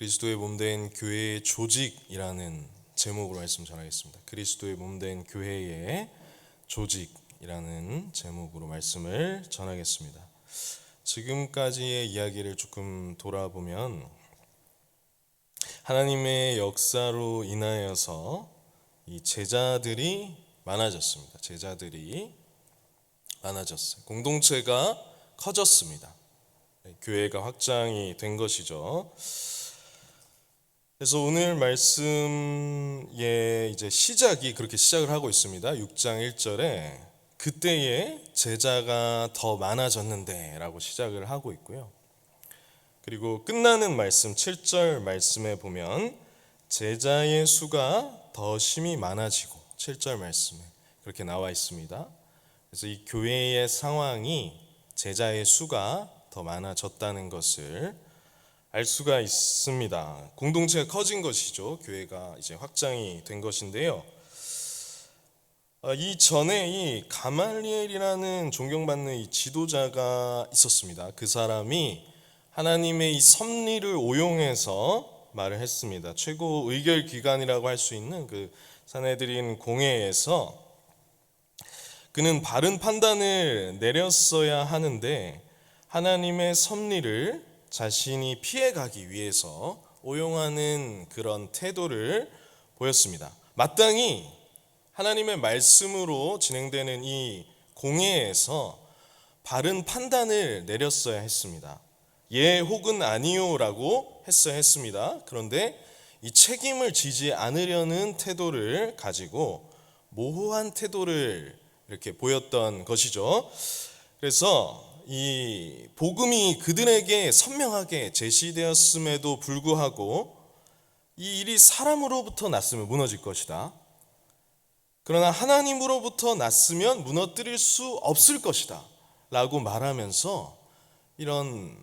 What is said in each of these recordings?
그리스도의 몸된 교회의 조직이라는 제목으로 말씀 전하겠습니다. 그리스도의 몸된 교회의 조직이라는 제목으로 말씀을 전하겠습니다. 지금까지의 이야기를 조금 돌아보면 하나님의 역사로 인하여서 이 제자들이 많아졌습니다. 공동체가 커졌습니다. 교회가 확장이 된 것이죠. 그래서 오늘 말씀의 이제 시작이 그렇게 시작을 하고 있습니다. 6장 1절에 그때에 제자가 더 많아졌는데 라고 시작을 하고 있고요. 그리고 끝나는 말씀 7절 말씀에 보면 제자의 수가 더 심히 많아지고 7절 말씀에 그렇게 나와 있습니다. 그래서 이 교회의 상황이 제자의 수가 더 많아졌다는 것을 알 수가 있습니다. 공동체가 커진 것이죠. 교회가 이제 확장이 된 것인데요. 이전에 이 가말리엘이라는 존경받는 이 지도자가 있었습니다. 그 사람이 하나님의 이 섭리를 오용해서 말을 했습니다. 최고 의결 기관이라고 할 수 있는 그 산헤드린 공회에서 그는 바른 판단을 내렸어야 하는데 하나님의 섭리를 자신이 피해가기 위해서 오용하는 그런 태도를 보였습니다. 마땅히 하나님의 말씀으로 진행되는 이 공회에서 바른 판단을 내렸어야 했습니다. 예 혹은 아니요라고 했어야 했습니다. 그런데 이 책임을 지지 않으려는 태도를 가지고 모호한 태도를 이렇게 보였던 것이죠. 그래서 이 복음이 그들에게 선명하게 제시되었음에도 불구하고 이 일이 사람으로부터 났으면 무너질 것이다. 그러나 하나님으로부터 났으면 무너뜨릴 수 없을 것이다 라고 말하면서 이런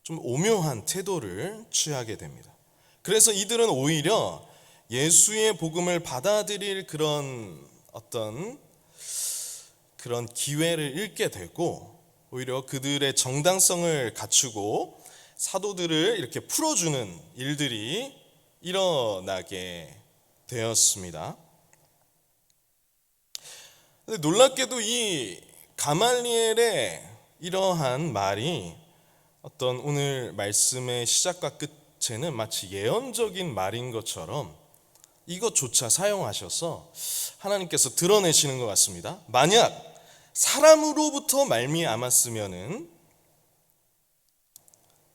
좀 오묘한 태도를 취하게 됩니다. 그래서 이들은 오히려 예수의 복음을 받아들일 그런 기회를 잃게 되고 오히려 그들의 정당성을 갖추고 사도들을 이렇게 풀어주는 일들이 일어나게 되었습니다. 근데 놀랍게도 이 가말리엘의 이러한 말이 어떤 오늘 말씀의 시작과 끝에는 마치 예언적인 말인 것처럼 이것조차 사용하셔서 하나님께서 드러내시는 것 같습니다. 만약 사람으로부터 말미암았으면은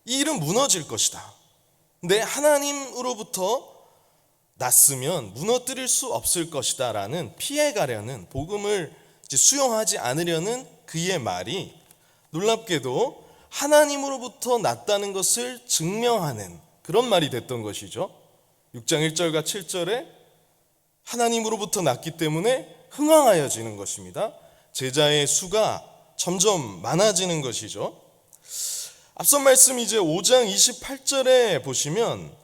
이 일은 무너질 것이다. 근데 하나님으로부터 났으면 무너뜨릴 수 없을 것이다 라는 피해가려는 복음을 수용하지 않으려는 그의 말이 놀랍게도 하나님으로부터 났다는 것을 증명하는 그런 말이 됐던 것이죠. 6장 1절과 7절에 하나님으로부터 났기 때문에 흥왕하여지는 것입니다. 제자의 수가 점점 많아지는 것이죠. 앞선 말씀 이제 5장 28절에 보시면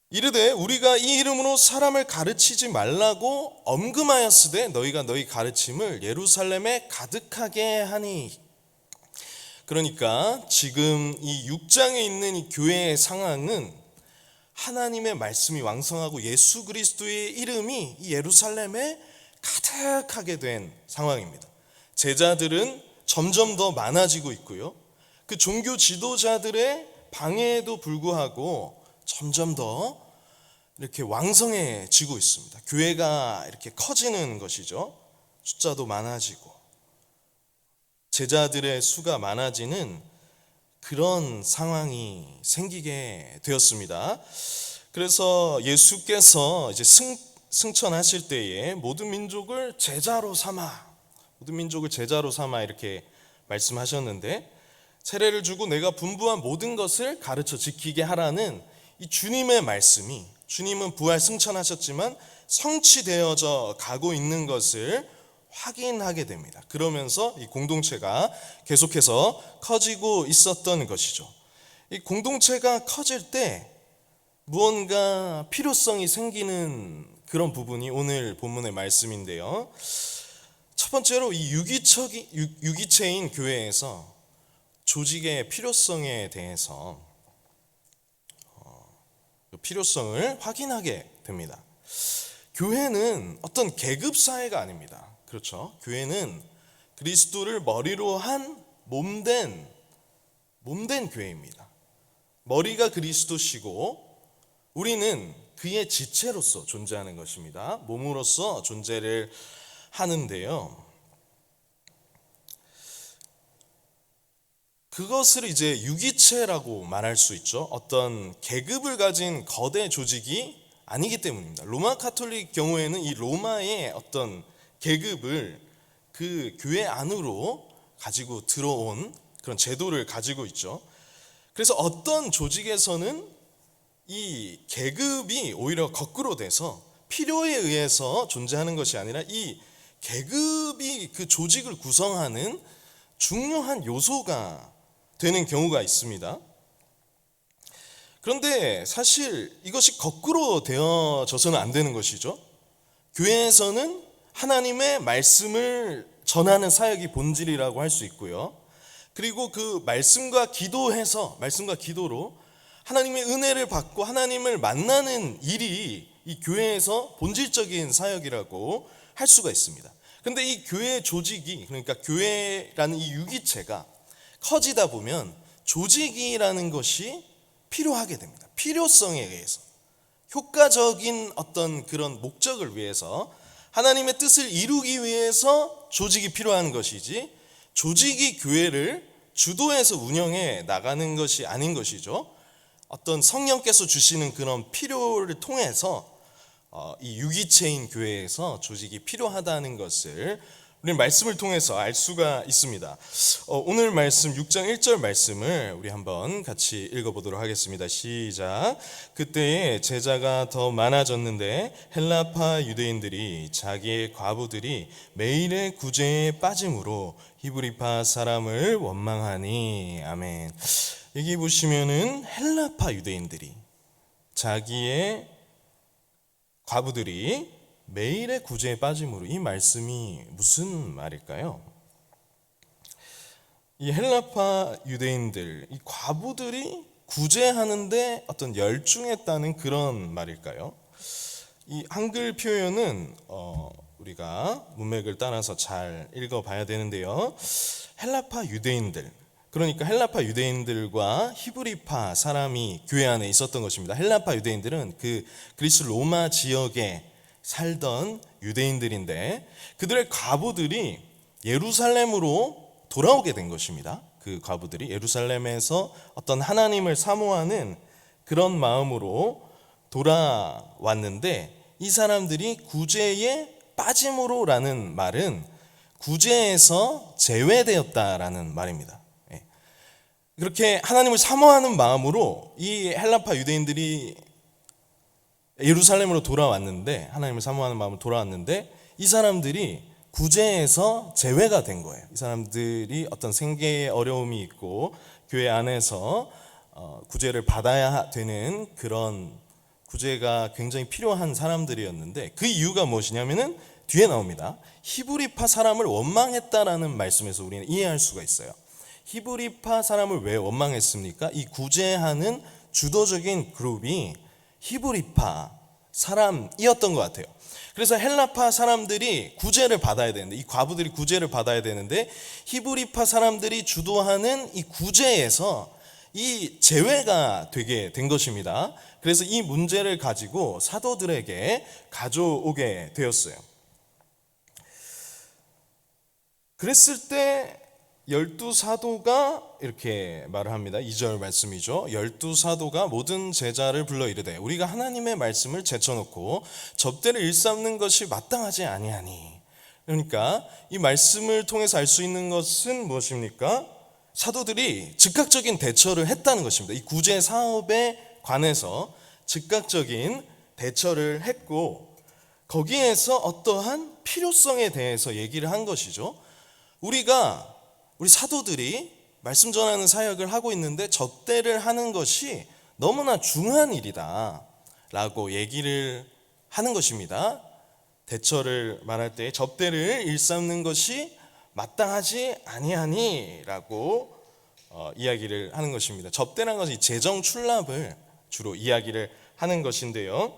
이르되 우리가 이 이름으로 사람을 가르치지 말라고 엄금하였으되 너희가 너희 가르침을 예루살렘에 가득하게 하니. 그러니까 지금 이 6장에 있는 이 교회의 상황은 하나님의 말씀이 왕성하고 예수 그리스도의 이름이 이 예루살렘에 가득하게 된 상황입니다. 제자들은 점점 더 많아지고 있고요. 그 종교 지도자들의 방해에도 불구하고 점점 더 이렇게 왕성해지고 있습니다. 교회가 이렇게 커지는 것이죠. 숫자도 많아지고 제자들의 수가 많아지는 그런 상황이 생기게 되었습니다. 그래서 예수께서 이제 승천하실 때에 모든 민족을 제자로 삼아 이렇게 말씀하셨는데 세례를 주고 내가 분부한 모든 것을 가르쳐 지키게 하라는 이 주님의 말씀이 주님은 부활 승천하셨지만 성취되어져 가고 있는 것을 확인하게 됩니다. 그러면서 이 공동체가 계속해서 커지고 있었던 것이죠. 이 공동체가 커질 때 무언가 필요성이 생기는 그런 부분이 오늘 본문의 말씀인데요. 첫 번째로 이 유기체인 교회에서 조직의 필요성에 대해서 그 필요성을 확인하게 됩니다. 교회는 어떤 계급 사회가 아닙니다. 그렇죠? 교회는 그리스도를 머리로 한 몸된 교회입니다. 머리가 그리스도시고 우리는 그의 지체로서 존재하는 것입니다. 몸으로서 존재를 하는데요. 그것을 이제 유기체라고 말할 수 있죠. 어떤 계급을 가진 거대 조직이 아니기 때문입니다. 로마 카톨릭 경우에는 이 로마의 어떤 계급을 그 교회 안으로 가지고 들어온 그런 제도를 가지고 있죠. 그래서 어떤 조직에서는 이 계급이 오히려 거꾸로 돼서 필요에 의해서 존재하는 것이 아니라 이 계급이 그 조직을 구성하는 중요한 요소가 되는 경우가 있습니다. 그런데 사실 이것이 거꾸로 되어져서는 안 되는 것이죠. 교회에서는 하나님의 말씀을 전하는 사역이 본질이라고 할 수 있고요. 그리고 그 말씀과 기도로 하나님의 은혜를 받고 하나님을 만나는 일이 이 교회에서 본질적인 사역이라고 할 수가 있습니다. 그런데 이 교회 조직이, 그러니까 교회라는 이 유기체가 커지다 보면 조직이라는 것이 필요하게 됩니다. 필요성에 의해서, 효과적인 어떤 그런 목적을 위해서, 하나님의 뜻을 이루기 위해서 조직이 필요한 것이지, 조직이 교회를 주도해서 운영해 나가는 것이 아닌 것이죠. 어떤 성령께서 주시는 그런 필요를 통해서 이 유기체인 교회에서 조직이 필요하다는 것을 우리 말씀을 통해서 알 수가 있습니다. 오늘 말씀 6장 1절 말씀을 우리 한번 같이 읽어보도록 하겠습니다. 시작. 그때에 제자가 더 많아졌는데 헬라파 유대인들이 자기의 과부들이 매일의 구제에 빠짐으로 히브리파 사람을 원망하니. 아멘. 여기 보시면은 헬라파 유대인들이 자기의 과부들이 매일의 구제에 빠짐으로, 이 말씀이 무슨 말일까요? 이 헬라파 유대인들, 이 과부들이 구제하는데 어떤 열중했다는 그런 말일까요? 이 한글 표현은 우리가 문맥을 따라서 잘 읽어봐야 되는데요. 헬라파 유대인들, 그러니까 헬라파 유대인들과 히브리파 사람이 교회 안에 있었던 것입니다. 헬라파 유대인들은 그 그리스 로마 지역에 살던 유대인들인데 그들의 과부들이 예루살렘으로 돌아오게 된 것입니다. 그 과부들이 예루살렘에서 어떤 하나님을 사모하는 그런 마음으로 돌아왔는데, 이 사람들이 구제에 빠짐으로라는 말은 구제에서 제외되었다라는 말입니다. 그렇게 하나님을 사모하는 마음으로 이 헬라파 유대인들이 예루살렘으로 돌아왔는데, 하나님을 사모하는 마음으로 돌아왔는데, 이 사람들이 구제에서 제외가 된 거예요. 이 사람들이 어떤 생계에 어려움이 있고 교회 안에서 구제를 받아야 되는 그런 구제가 굉장히 필요한 사람들이었는데, 그 이유가 무엇이냐면은 뒤에 나옵니다. 히브리파 사람을 원망했다라는 말씀에서 우리는 이해할 수가 있어요. 히브리파 사람을 왜 원망했습니까? 이 구제하는 주도적인 그룹이 히브리파 사람이었던 것 같아요. 그래서 헬라파 사람들이 구제를 받아야 되는데, 이 과부들이 구제를 받아야 되는데, 히브리파 사람들이 주도하는 이 구제에서 이 제외가 되게 된 것입니다. 그래서 이 문제를 가지고 사도들에게 가져오게 되었어요. 그랬을 때 12사도가 이렇게 말을 합니다. 2절 말씀이죠. 12사도가 모든 제자를 불러 이르되 우리가 하나님의 말씀을 제쳐놓고 접대를 일삼는 것이 마땅하지 아니하니. 그러니까 이 말씀을 통해서 알 수 있는 것은 무엇입니까? 사도들이 즉각적인 대처를 했다는 것입니다. 이 구제 사업에 관해서 즉각적인 대처를 했고, 거기에서 어떠한 필요성에 대해서 얘기를 한 것이죠. 우리 사도들이 말씀 전하는 사역을 하고 있는데 접대를 하는 것이 너무나 중요한 일이다 라고 얘기를 하는 것입니다. 대처를 말할 때 접대를 일삼는 것이 마땅하지 아니하니 라고 이야기를 하는 것입니다. 접대라는 것이 재정 출납을 주로 이야기를 하는 것인데요.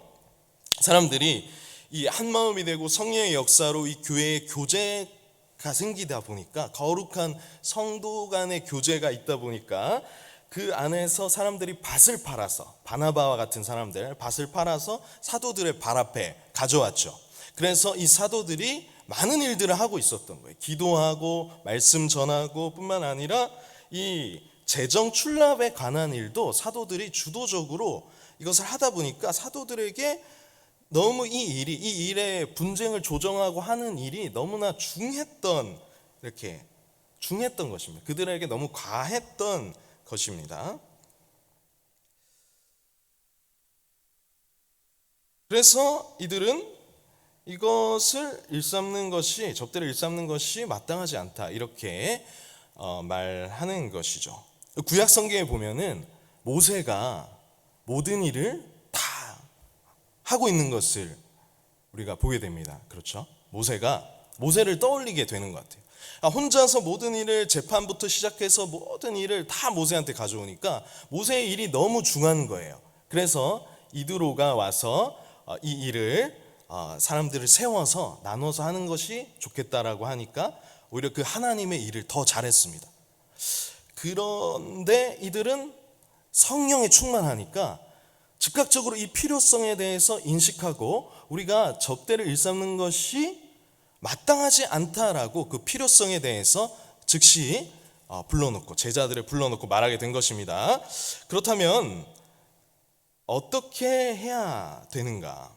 사람들이 이 한마음이 되고 성령의 역사로 이 교회의 교제가 생기다 보니까, 거룩한 성도 간의 교제가 있다 보니까 그 안에서 사람들이 밭을 팔아서, 바나바와 같은 사람들 밭을 팔아서 사도들의 발 앞에 가져왔죠. 그래서 이 사도들이 많은 일들을 하고 있었던 거예요. 기도하고 말씀 전하고 뿐만 아니라 이 재정 출납에 관한 일도 사도들이 주도적으로 이것을 하다 보니까 사도들에게 너무 이 일의 분쟁을 조정하고 하는 일이 너무나 중했던 것입니다. 그들에게 너무 과했던 것입니다. 그래서 이들은 이것을 접대를 일삼는 것이 마땅하지 않다, 이렇게 말하는 것이죠. 구약 성경에 보면은 모세가 모든 일을 다 하고 있는 것을 우리가 보게 됩니다. 그렇죠? 모세를 떠올리게 되는 것 같아요. 혼자서 모든 일을, 재판부터 시작해서 모든 일을 다 모세한테 가져오니까 모세의 일이 너무 중한 거예요. 그래서 이드로가 와서 이 일을 사람들을 세워서 나눠서 하는 것이 좋겠다라고 하니까 오히려 그 하나님의 일을 더 잘했습니다. 그런데 이들은 성령에 충만하니까 즉각적으로 이 필요성에 대해서 인식하고 우리가 접대를 일삼는 것이 마땅하지 않다라고 그 필요성에 대해서 즉시 제자들을 불러놓고 말하게 된 것입니다. 그렇다면 어떻게 해야 되는가?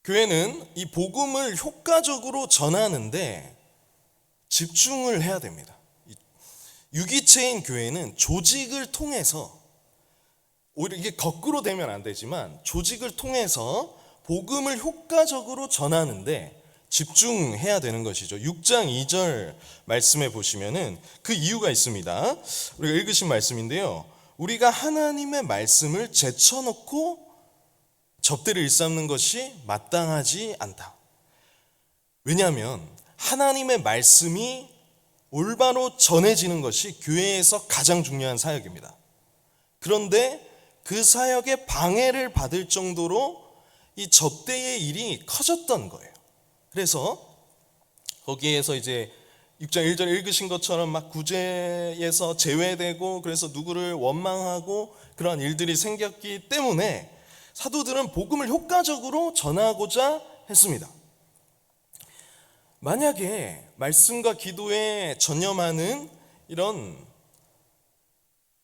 교회는 이 복음을 효과적으로 전하는데 집중을 해야 됩니다. 유기체인 교회는 조직을 통해서, 오히려 이게 거꾸로 되면 안 되지만 조직을 통해서 복음을 효과적으로 전하는데 집중해야 되는 것이죠. 6장 2절 말씀에 보시면은 그 이유가 있습니다. 우리가 읽으신 말씀인데요. 우리가 하나님의 말씀을 제쳐놓고 접대를 일삼는 것이 마땅하지 않다. 왜냐하면 하나님의 말씀이 올바로 전해지는 것이 교회에서 가장 중요한 사역입니다. 그런데 그 사역에 방해를 받을 정도로 이 접대의 일이 커졌던 거예요. 그래서 거기에서 이제 6장 1절 읽으신 것처럼 막 구제에서 제외되고, 그래서 누구를 원망하고 그러한 일들이 생겼기 때문에 사도들은 복음을 효과적으로 전하고자 했습니다. 만약에 말씀과 기도에 전념하는 이런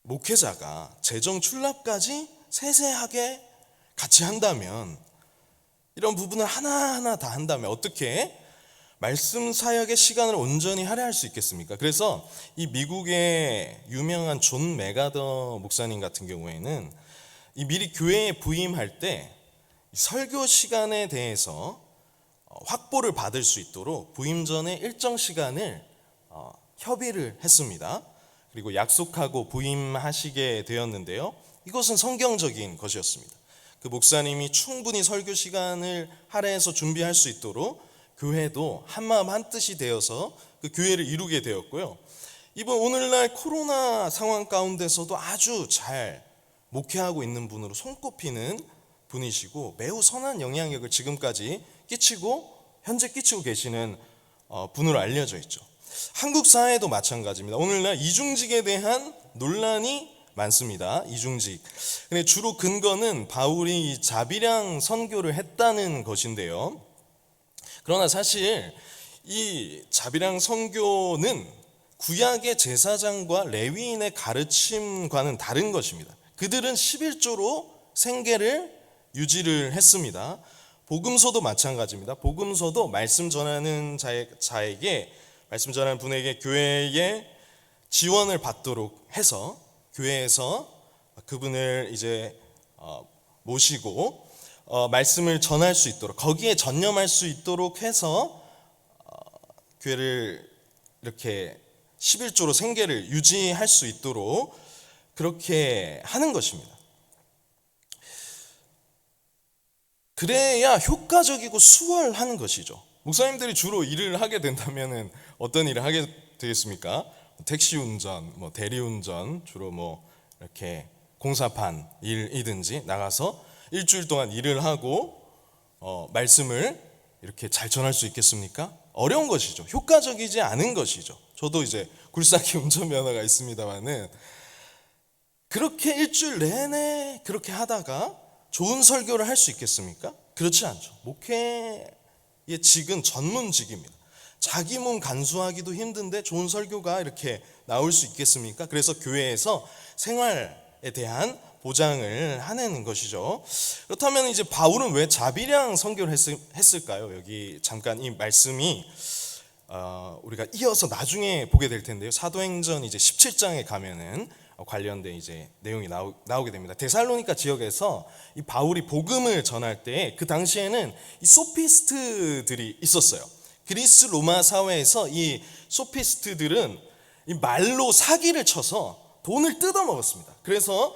목회자가 재정 출납까지 세세하게 같이 한다면, 이런 부분을 하나하나 다 한다면 어떻게 말씀 사역의 시간을 온전히 할애할 수 있겠습니까? 그래서 이 미국의 유명한 존 메가더 목사님 같은 경우에는 이 미리 교회에 부임할 때 설교 시간에 대해서 확보를 받을 수 있도록 부임 전에 일정 시간을 협의를 했습니다. 그리고 약속하고 부임하시게 되었는데요. 이것은 성경적인 것이었습니다. 그 목사님이 충분히 설교 시간을 할애해서 준비할 수 있도록 교회도 한마음 한뜻이 되어서 그 교회를 이루게 되었고요. 이번 오늘날 코로나 상황 가운데서도 아주 잘 목회하고 있는 분으로 손꼽히는 분이시고, 매우 선한 영향력을 지금까지 현재 끼치고 계시는 분으로 알려져 있죠. 한국 사회도 마찬가지입니다. 오늘날 이중직에 대한 논란이 많습니다. 이중직. 근데 주로 근거는 바울이 자비량 선교를 했다는 것인데요. 그러나 사실 이 자비량 선교는 구약의 제사장과 레위인의 가르침과는 다른 것입니다. 그들은 11조로 생계를 유지를 했습니다. 복음서도 마찬가지입니다. 복음서도 말씀 전하는 말씀 전하는 분에게 교회에 지원을 받도록 해서 교회에서 그분을 이제 모시고 말씀을 전할 수 있도록, 거기에 전념할 수 있도록 해서 교회를 이렇게 11조로 생계를 유지할 수 있도록 그렇게 하는 것입니다. 그래야 효과적이고 수월한 것이죠. 목사님들이 주로 일을 하게 된다면 어떤 일을 하게 되겠습니까? 택시 운전, 대리 운전, 주로 이렇게 공사판 일이든지 나가서 일주일 동안 일을 하고 말씀을 이렇게 잘 전할 수 있겠습니까? 어려운 것이죠. 효과적이지 않은 것이죠. 저도 이제 굴삭기 운전면허가 있습니다만은 그렇게 일주일 내내 그렇게 하다가 좋은 설교를 할 수 있겠습니까? 그렇지 않죠. 목회의 직은 전문직입니다. 자기 몸 간수하기도 힘든데 좋은 설교가 이렇게 나올 수 있겠습니까? 그래서 교회에서 생활에 대한 보장을 하는 것이죠. 그렇다면 이제 바울은 왜 자비량 선교를 했을까요? 여기 잠깐 이 말씀이 우리가 이어서 나중에 보게 될 텐데요. 사도행전 이제 17장에 가면은 관련된 이제 내용이 나오게 됩니다. 데살로니가 지역에서 이 바울이 복음을 전할 때 그 당시에는 이 소피스트들이 있었어요. 그리스 로마 사회에서 이 소피스트들은 이 말로 사기를 쳐서 돈을 뜯어 먹었습니다. 그래서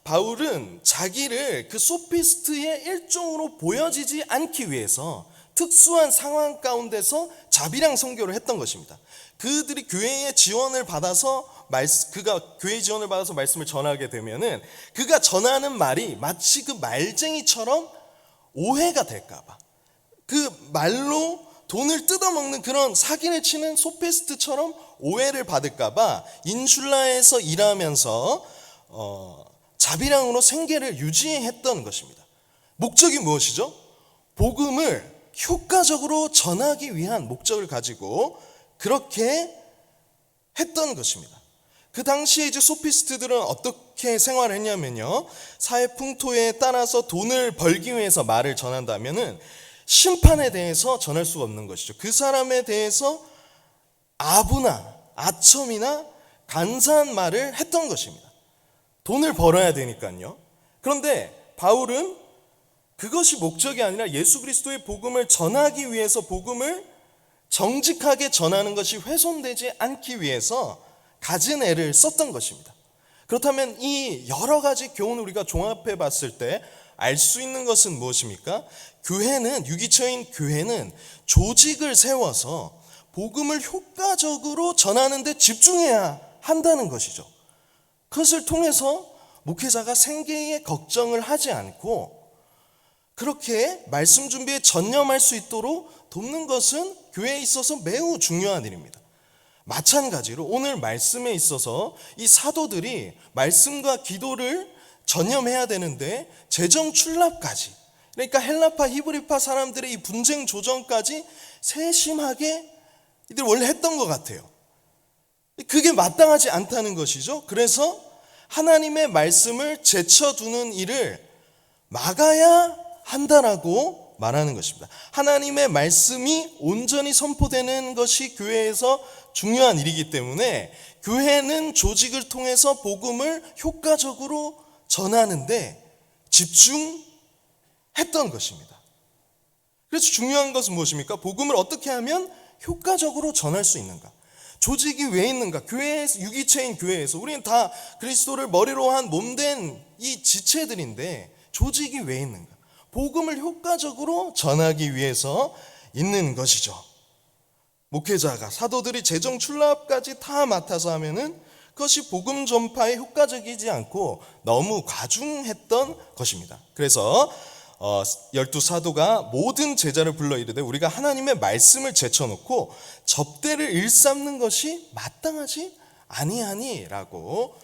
바울은 자기를 그 소피스트의 일종으로 보여지지 않기 위해서 특수한 상황 가운데서 자비량 선교를 했던 것입니다. 그들이 교회의 지원을 받아서 그가 교회의 지원을 받아서 말씀을 전하게 되면은 그가 전하는 말이 마치 그 말쟁이처럼 오해가 될까봐, 그 말로 돈을 뜯어먹는 그런 사기를 치는 소피스트처럼 오해를 받을까봐 인슐라에서 일하면서 자비량으로 생계를 유지했던 것입니다. 목적이 무엇이죠? 복음을 효과적으로 전하기 위한 목적을 가지고 그렇게 했던 것입니다. 그 당시에 이제 소피스트들은 어떻게 생활을 했냐면요, 사회 풍토에 따라서 돈을 벌기 위해서 말을 전한다면은 심판에 대해서 전할 수가 없는 것이죠. 그 사람에 대해서 아부나 아첨이나 간사한 말을 했던 것입니다. 돈을 벌어야 되니까요. 그런데 바울은 그것이 목적이 아니라 예수 그리스도의 복음을 전하기 위해서 복음을 정직하게 전하는 것이 훼손되지 않기 위해서 갖은 애를 썼던 것입니다. 그렇다면 이 여러 가지 교훈을 우리가 종합해 봤을 때 알 수 있는 것은 무엇입니까? 교회는, 유기처인 교회는 조직을 세워서 복음을 효과적으로 전하는 데 집중해야 한다는 것이죠. 그것을 통해서 목회자가 생계에 걱정을 하지 않고 그렇게 말씀 준비에 전념할 수 있도록 돕는 것은 교회에 있어서 매우 중요한 일입니다. 마찬가지로 오늘 말씀에 있어서 이 사도들이 말씀과 기도를 전념해야 되는데 재정 출납까지, 그러니까 헬라파 히브리파 사람들의 이 분쟁 조정까지 세심하게 이들 원래 했던 것 같아요. 그게 마땅하지 않다는 것이죠. 그래서 하나님의 말씀을 제쳐두는 일을 막아야 한다라고 말하는 것입니다. 하나님의 말씀이 온전히 선포되는 것이 교회에서 중요한 일이기 때문에 교회는 조직을 통해서 복음을 효과적으로 전하는데 집중했던 것입니다. 그래서 중요한 것은 무엇입니까? 복음을 어떻게 하면 효과적으로 전할 수 있는가? 조직이 왜 있는가? 교회에서, 유기체인 교회에서 우리는 다 그리스도를 머리로 한 몸된 이 지체들인데 조직이 왜 있는가? 복음을 효과적으로 전하기 위해서 있는 것이죠. 목회자가, 사도들이 재정 출납까지 다 맡아서 하면은 그것이 복음 전파에 효과적이지 않고 너무 과중했던 것입니다. 그래서 12사도가 모든 제자를 불러 이르되 우리가 하나님의 말씀을 제쳐놓고 접대를 일삼는 것이 마땅하지 아니하니라고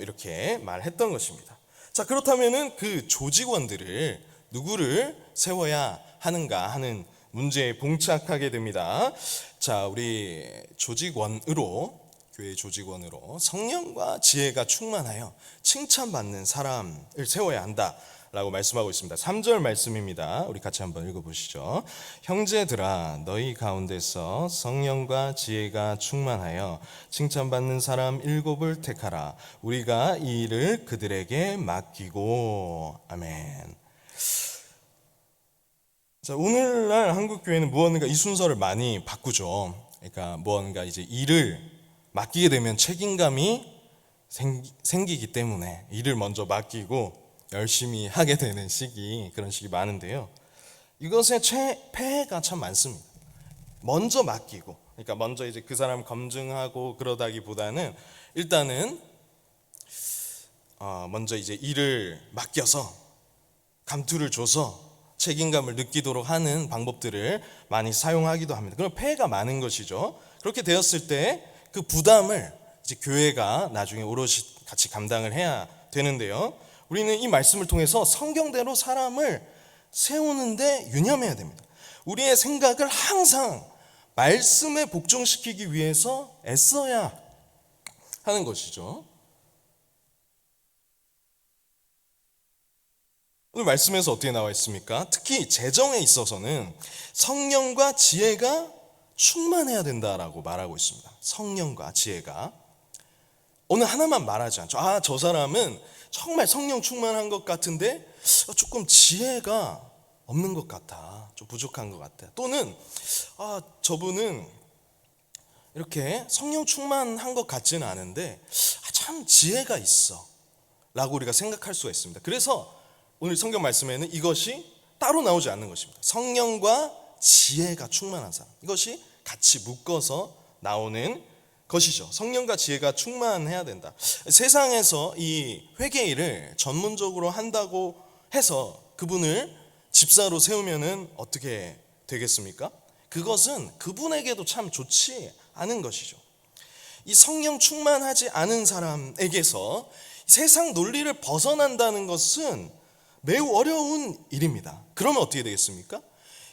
이렇게 말했던 것입니다. 자, 그렇다면은 그 조직원들을 누구를 세워야 하는가 하는 문제에 봉착하게 됩니다. 자, 우리 조직원으로, 교회 조직원으로 성령과 지혜가 충만하여 칭찬받는 사람을 세워야 한다라고 말씀하고 있습니다. 3절 말씀입니다. 우리 같이 한번 읽어보시죠. 형제들아, 너희 가운데서 성령과 지혜가 충만하여 칭찬받는 사람 7을 택하라. 우리가 이 일을 그들에게 맡기고. 아멘. 자, 오늘날 한국 교회는 무언가 이 순서를 많이 바꾸죠. 그러니까 무언가 이제 일을 맡기게 되면 책임감이 생기기 때문에 일을 먼저 맡기고 열심히 하게 되는 그런 식이 많은데요. 이것의 폐해가 참 많습니다. 먼저 맡기고, 그러니까 먼저 이제 그 사람 검증하고 그러다기보다는 일단은 먼저 이제 일을 맡겨서 감투를 줘서 책임감을 느끼도록 하는 방법들을 많이 사용하기도 합니다. 그럼 폐해가 많은 것이죠. 그렇게 되었을 때 그 부담을 이제 교회가 나중에 오롯이 같이 감당을 해야 되는데요. 우리는 이 말씀을 통해서 성경대로 사람을 세우는데 유념해야 됩니다. 우리의 생각을 항상 말씀에 복종시키기 위해서 애써야 하는 것이죠. 오늘 말씀에서 어떻게 나와 있습니까? 특히 재정에 있어서는 성령과 지혜가 충만해야 된다라고 말하고 있습니다. 성령과 지혜가. 오늘 하나만 말하지 않죠. 저 사람은 정말 성령 충만한 것 같은데 조금 지혜가 없는 것 같아. 좀 부족한 것 같아. 또는 저분은 이렇게 성령 충만한 것 같지는 않은데 참 지혜가 있어 라고 우리가 생각할 수가 있습니다. 그래서 오늘 성경 말씀에는 이것이 따로 나오지 않는 것입니다. 성령과 지혜가 충만한 사람, 이것이 같이 묶어서 나오는 것이죠. 성령과 지혜가 충만해야 된다. 세상에서 이 회계일을 전문적으로 한다고 해서 그분을 집사로 세우면은 어떻게 되겠습니까? 그것은 그분에게도 참 좋지 않은 것이죠. 이 성령 충만하지 않은 사람에게서 세상 논리를 벗어난다는 것은 매우 어려운 일입니다. 그러면 어떻게 되겠습니까?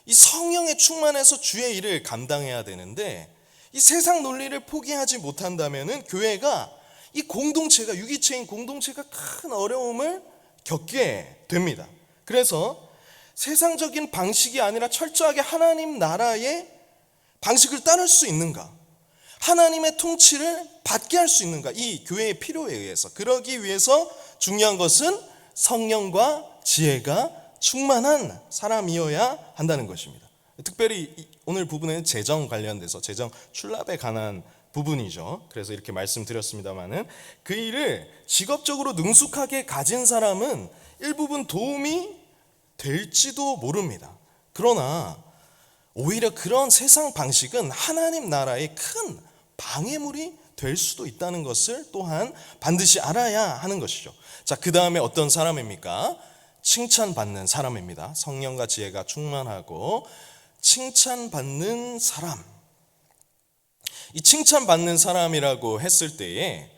이 성령에 충만해서 주의 일을 감당해야 되는데 이 세상 논리를 포기하지 못한다면은 교회가 이 공동체가 유기체인 공동체가 큰 어려움을 겪게 됩니다. 그래서 세상적인 방식이 아니라 철저하게 하나님 나라의 방식을 따를 수 있는가? 하나님의 통치를 받게 할 수 있는가? 이 교회의 필요에 의해서. 그러기 위해서 중요한 것은 성령과 지혜가 충만한 사람이어야 한다는 것입니다. 특별히 오늘 부분은 재정 관련돼서 재정 출납에 관한 부분이죠. 그래서 이렇게 말씀드렸습니다마는 그 일을 직업적으로 능숙하게 가진 사람은 일부분 도움이 될지도 모릅니다. 그러나 오히려 그런 세상 방식은 하나님 나라의 큰 방해물이 될 수도 있다는 것을 또한 반드시 알아야 하는 것이죠. 자, 그 다음에 어떤 사람입니까? 칭찬받는 사람입니다. 성령과 지혜가 충만하고 칭찬받는 사람. 이 칭찬받는 사람이라고 했을 때에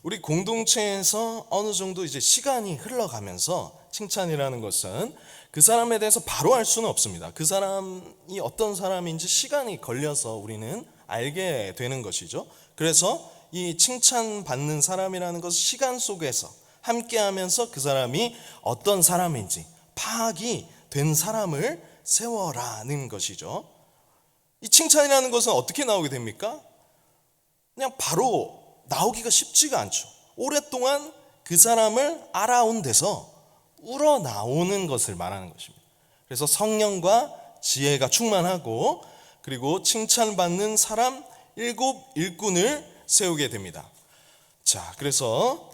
우리 공동체에서 어느 정도 이제 시간이 흘러가면서 칭찬이라는 것은 그 사람에 대해서 바로 알 수는 없습니다. 그 사람이 어떤 사람인지 시간이 걸려서 우리는 알게 되는 것이죠. 그래서 이 칭찬받는 사람이라는 것은 시간 속에서 함께하면서 그 사람이 어떤 사람인지 파악이 된 사람을 세워라는 것이죠. 이 칭찬이라는 것은 어떻게 나오게 됩니까? 그냥 바로 나오기가 쉽지가 않죠. 오랫동안 그 사람을 알아온 데서 우러나오는 것을 말하는 것입니다. 그래서 성령과 지혜가 충만하고 그리고 칭찬받는 사람 7 일꾼을 세우게 됩니다. 자, 그래서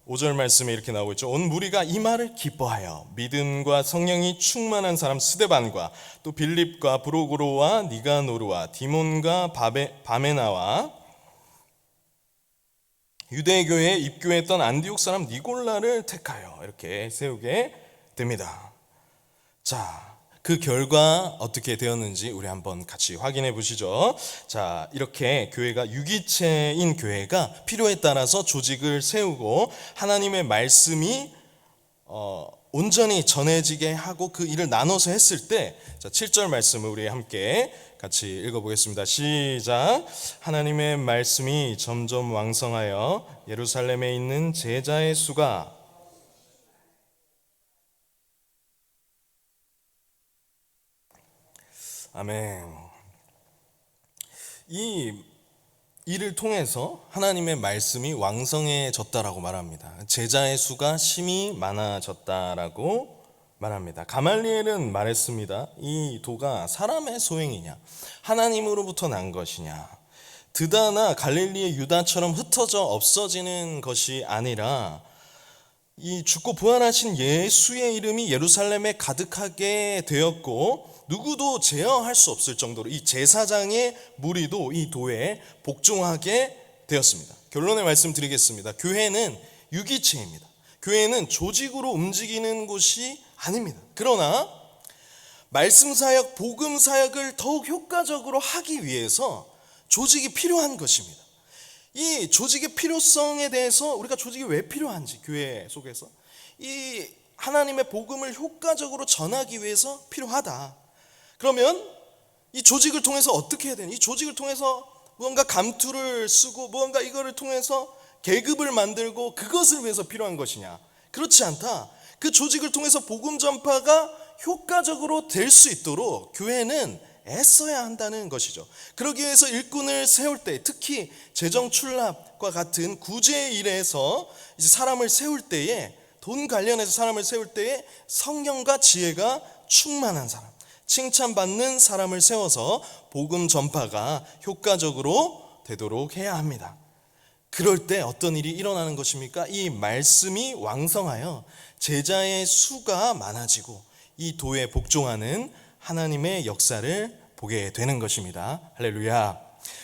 5절 말씀에 이렇게 나오고 있죠. 온 무리가 이 말을 기뻐하여 믿음과 성령이 충만한 사람 스데반과 또 빌립과 브로고로와 니가노르와 디몬과 바메나와 유대교회에 입교했던 안디옥 사람 니골라를 택하여 이렇게 세우게 됩니다. 자, 그 결과 어떻게 되었는지 우리 한번 같이 확인해 보시죠. 자, 이렇게 교회가 유기체인 교회가 필요에 따라서 조직을 세우고 하나님의 말씀이 온전히 전해지게 하고 그 일을 나눠서 했을 때, 자, 7절 말씀을 우리 함께 같이 읽어보겠습니다. 시작. 하나님의 말씀이 점점 왕성하여 예루살렘에 있는 제자의 수가 아멘. 이 일을 통해서 하나님의 말씀이 왕성해졌다라고 말합니다. 제자의 수가 심히 많아졌다라고 말합니다. 가말리엘은 말했습니다. 이 도가 사람의 소행이냐 하나님으로부터 난 것이냐, 드다나 갈릴리의 유다처럼 흩어져 없어지는 것이 아니라 이 죽고 부활하신 예수의 이름이 예루살렘에 가득하게 되었고 누구도 제어할 수 없을 정도로 이 제사장의 무리도 이 도에 복종하게 되었습니다. 결론의 말씀 드리겠습니다. 교회는 유기체입니다. 교회는 조직으로 움직이는 곳이 아닙니다. 그러나 말씀 사역, 복음 사역을 더욱 효과적으로 하기 위해서 조직이 필요한 것입니다. 이 조직의 필요성에 대해서 우리가 조직이 왜 필요한지, 교회 속에서 이 하나님의 복음을 효과적으로 전하기 위해서 필요하다. 그러면 이 조직을 통해서 어떻게 해야 되냐? 이 조직을 통해서 무언가 감투를 쓰고 무언가 이거를 통해서 계급을 만들고 그것을 위해서 필요한 것이냐? 그렇지 않다. 그 조직을 통해서 복음 전파가 효과적으로 될 수 있도록 교회는 애써야 한다는 것이죠. 그러기 위해서 일꾼을 세울 때, 특히 재정출납과 같은 구제 일에서 이제 사람을 세울 때에, 돈 관련해서 사람을 세울 때에 성령과 지혜가 충만한 사람, 칭찬받는 사람을 세워서 복음 전파가 효과적으로 되도록 해야 합니다. 그럴 때 어떤 일이 일어나는 것입니까? 이 말씀이 왕성하여 제자의 수가 많아지고 이 도에 복종하는 하나님의 역사를 보게 되는 것입니다. 할렐루야.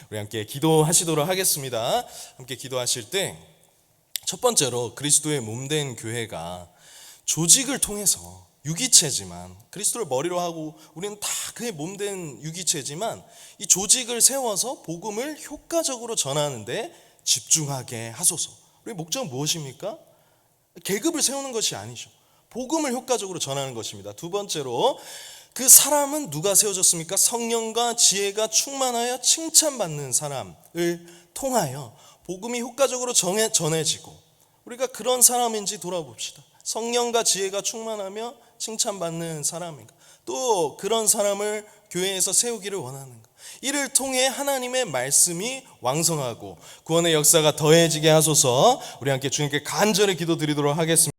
우리 함께 기도하시도록 하겠습니다. 함께 기도하실 때 첫 번째로 그리스도의 몸된 교회가 조직을 통해서, 유기체지만 그리스도를 머리로 하고 우리는 다 그의 몸된 유기체지만 이 조직을 세워서 복음을 효과적으로 전하는데 집중하게 하소서. 우리 목적은 무엇입니까? 계급을 세우는 것이 아니죠. 복음을 효과적으로 전하는 것입니다. 두 번째로 그 사람은 누가 세워졌습니까? 성령과 지혜가 충만하여 칭찬받는 사람을 통하여 복음이 효과적으로 전해지고, 우리가 그런 사람인지 돌아봅시다. 성령과 지혜가 충만하며 칭찬받는 사람인가? 또 그런 사람을 교회에서 세우기를 원하는가? 이를 통해 하나님의 말씀이 왕성하고 구원의 역사가 더해지게 하소서. 우리 함께 주님께 간절히 기도드리도록 하겠습니다.